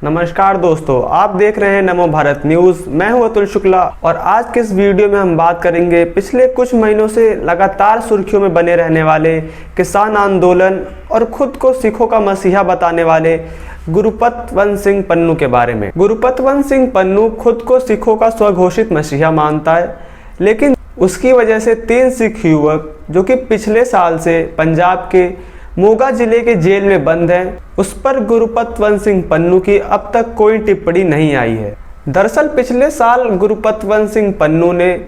नमस्कार दोस्तों, आप देख रहे हैं नमो भारत न्यूज़। मैं हूं अतुल शुक्ला और आज के इस वीडियो में हम बात करेंगे पिछले कुछ महीनों से लगातार सुर्खियों में बने रहने वाले किसान आंदोलन और खुद को सिखों का मसीहा बताने वाले गुरुपतवंत सिंह पन्नू के बारे में। गुरुपतवंत सिंह पन्नू खुद को सिखों का स्वघोषित मसीहा मानता है, लेकिन उसकी वजह से 3 सिख युवक जो कि पिछले साल से पंजाब के मोगा जिले के जेल में बंद हैं, उस पर गुरुपतवंत सिंह पन्नू की अब तक कोई टिप्पणी नहीं आई है। दरअसल पिछले साल गुरुपतवंत सिंह पन्नू ने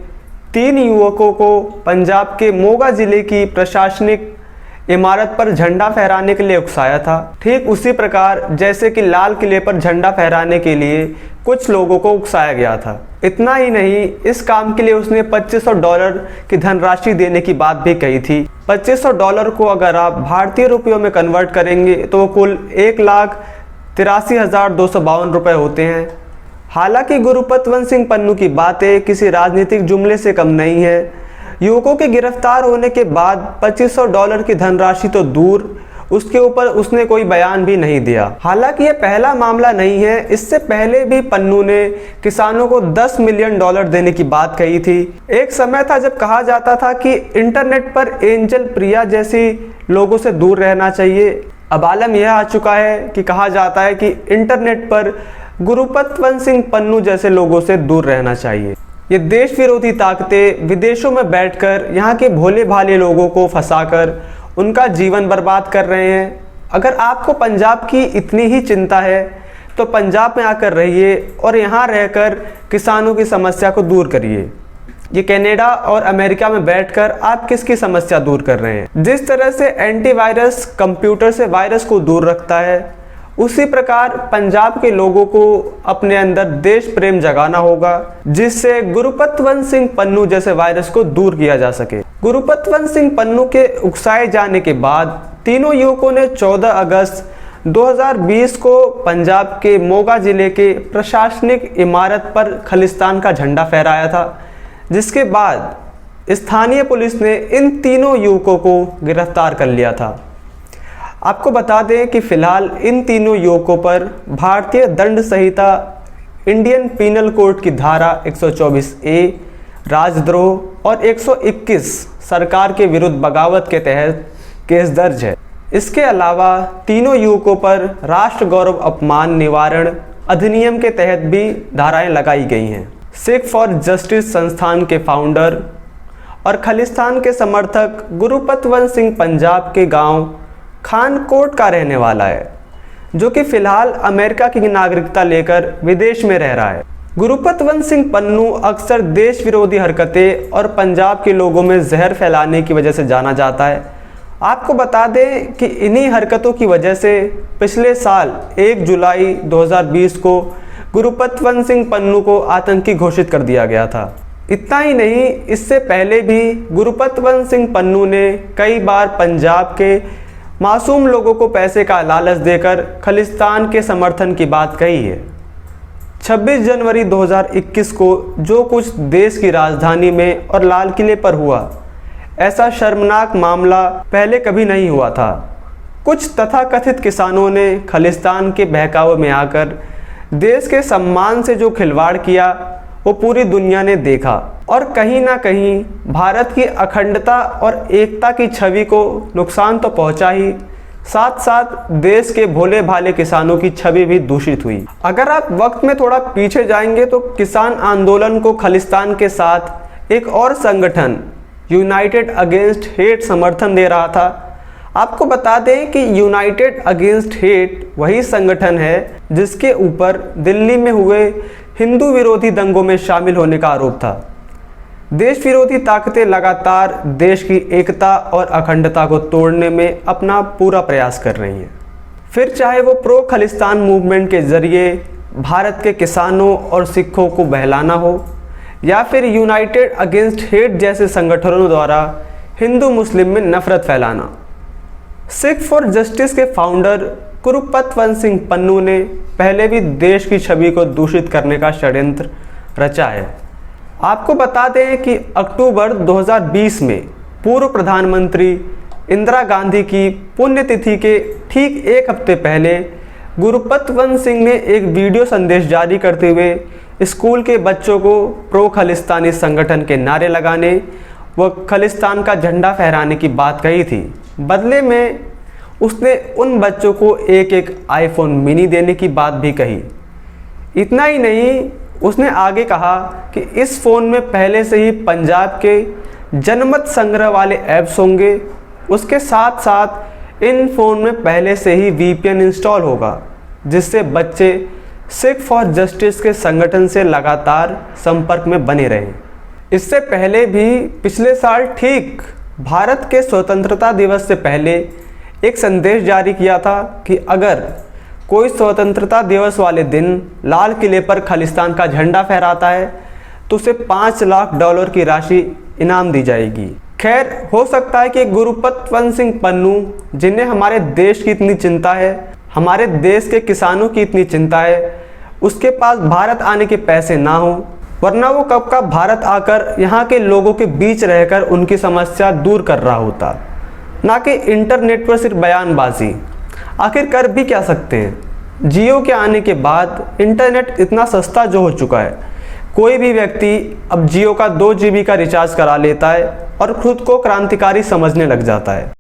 3 युवकों को पंजाब के मोगा जिले की प्रशासनिक इमारत पर झंडा फहराने के लिए उकसाया था, ठीक उसी प्रकार जैसे कि लाल किले पर झंडा फहराने के लिए कुछ लोगों को उकसाया गया था। इतना ही नहीं, इस काम के लिए उसने $2500 की धनराशि देने की बात भी कही थी। $2500 को अगर आप भारतीय रुपयों में कन्वर्ट करेंगे तो वो कुल 1,83,252 रुपये होते हैं। हालांकि गुरुपतवंत सिंह पन्नू की बातें किसी राजनीतिक जुमले से कम नहीं है। युवकों के गिरफ्तार होने के बाद $2500 की धनराशि तो दूर, उसके ऊपर उसने कोई बयान भी नहीं दिया। हालांकि ये पहला मामला नहीं है, इससे पहले भी पन्नू ने किसानों को $10 मिलियन देने की बात कही थी। एक समय था जब कहा जाता था कि इंटरनेट पर एंजल प्रिया जैसी लोगों से दूर रहना चाहिए। अब आलम यह आ चुका है कि कहा जाता है कि इंटरनेट पर गुरुपतवंत सिंह पन्नू जैसे लोगों से दूर रहना चाहिए। ये देश विरोधी ताकतें विदेशों में बैठकर यहाँ के भोले भाले लोगों को फंसाकर उनका जीवन बर्बाद कर रहे हैं। अगर आपको पंजाब की इतनी ही चिंता है तो पंजाब में आकर रहिए और यहाँ रहकर किसानों की समस्या को दूर करिए। ये कनाडा और अमेरिका में बैठकर आप किसकी समस्या दूर कर रहे हैं? जिस तरह से एंटीवायरस कंप्यूटर से वायरस को दूर रखता है, उसी प्रकार पंजाब के लोगों को अपने अंदर देश प्रेम जगाना होगा, जिससे गुरुपतवंत सिंह पन्नू जैसे वायरस को दूर किया जा सके। गुरुपतवंत सिंह पन्नू के उकसाए जाने के बाद तीनों युवकों ने 14 अगस्त 2020 को पंजाब के मोगा जिले के प्रशासनिक इमारत पर खालिस्तान का झंडा फहराया था, जिसके बाद स्थानीय पुलिस ने इन तीनों युवकों को गिरफ्तार कर लिया था। आपको बता दें कि फिलहाल इन तीनों युवकों पर भारतीय दंड संहिता इंडियन पीनल कोड की धारा 124A राजद्रोह और 121 सरकार के विरुद्ध बगावत के तहत केस दर्ज है। इसके अलावा तीनों युवकों पर राष्ट्र गौरव अपमान निवारण अधिनियम के तहत भी धाराएं लगाई गई हैं। सिख फॉर जस्टिस संस्थान के फाउंडर और खालिस्तान के समर्थक गुरुपतवंत सिंह पंजाब के गांव खानकोट का रहने वाला है, जो कि फिलहाल अमेरिका की नागरिकता लेकर विदेश में रह रहा है। गुरुपतवंत सिंह पन्नू अक्सर देश विरोधी हरकतें और पंजाब के लोगों में जहर फैलाने की वजह से जाना जाता है। आपको बता दें कि इन्हीं हरकतों की वजह से पिछले साल 1 जुलाई 2020 को गुरुपतवंत सिंह पन्नू को आतंकी घोषित कर दिया गया था। इतना ही नहीं, इससे पहले भी गुरुपतवंत सिंह पन्नू ने कई बार पंजाब के मासूम लोगों को पैसे का लालच देकर खालिस्तान के समर्थन की बात कही है। 26 जनवरी 2021 को जो कुछ देश की राजधानी में और लाल किले पर हुआ, ऐसा शर्मनाक मामला पहले कभी नहीं हुआ था। कुछ तथाकथित किसानों ने खालिस्तान के बहकावे में आकर देश के सम्मान से जो खिलवाड़ किया वो पूरी दुनिया ने देखा और कहीं ना कहीं भारत की अखंडता और एकता की छवि को नुकसान तो पहुंचा ही, साथ साथ देश के भोले भाले किसानों की छवि भी दूषित हुई। अगर आप वक्त में थोड़ा पीछे जाएंगे तो किसान आंदोलन को खालिस्तान के साथ एक और संगठन यूनाइटेड अगेंस्ट हेट समर्थन दे रहा था। आपको बता दें कि यूनाइटेड अगेंस्ट हेट वही संगठन है जिसके ऊपर दिल्ली में हुए हिंदू विरोधी दंगों में शामिल होने का आरोप था। देश विरोधी ताकतें लगातार देश की एकता और अखंडता को तोड़ने में अपना पूरा प्रयास कर रही हैं। फिर चाहे वो प्रो खालिस्तान मूवमेंट के जरिए भारत के किसानों और सिखों को बहलाना हो, या फिर यूनाइटेड अगेंस्ट हेट जैसे संगठनों द्वारा हिंदू मुस्लिम में नफरत फैलाना। सिख फॉर जस्टिस के फाउंडर गुरुपतवंत सिंह पन्नू ने पहले भी देश की छवि को दूषित करने का षड्यंत्र रचा है। आपको बता दें कि अक्टूबर 2020 में पूर्व प्रधानमंत्री इंदिरा गांधी की पुण्यतिथि के ठीक 1 हफ्ते पहले गुरुपतवंत सिंह ने एक वीडियो संदेश जारी करते हुए स्कूल के बच्चों को प्रो खालिस्तानी संगठन के नारे लगाने व खालिस्तान का झंडा फहराने की बात कही थी। बदले में उसने उन बच्चों को एक एक आईफोन मिनी देने की बात भी कही। इतना ही नहीं, उसने आगे कहा कि इस फ़ोन में पहले से ही पंजाब के जनमत संग्रह वाले ऐप्स होंगे। उसके साथ साथ इन फ़ोन में पहले से ही VPN इंस्टॉल होगा, जिससे बच्चे सिख फॉर जस्टिस के संगठन से लगातार संपर्क में बने रहें। इससे पहले भी पिछले साल ठीक भारत के स्वतंत्रता दिवस से पहले एक संदेश जारी किया था कि अगर कोई स्वतंत्रता दिवस वाले दिन लाल किले पर खालिस्तान का झंडा फहराता है तो उसे $5 लाख की राशि इनाम दी जाएगी। खैर, हो सकता है कि गुरुपतवंत सिंह पन्नू, जिन्हें हमारे देश की इतनी चिंता है, हमारे देश के किसानों की इतनी चिंता है, उसके पास भारत आने के पैसे ना हो, वरना वो कब का भारत आकर यहाँ के लोगों के बीच रहकर उनकी समस्या दूर कर रहा होता, ना कि इंटरनेट पर सिर्फ बयानबाजी। आखिर कर भी क्या सकते हैं। जियो के आने के बाद इंटरनेट इतना सस्ता जो हो चुका है, कोई भी व्यक्ति अब जियो का 2 GB का रिचार्ज करा लेता है और खुद को क्रांतिकारी समझने लग जाता है।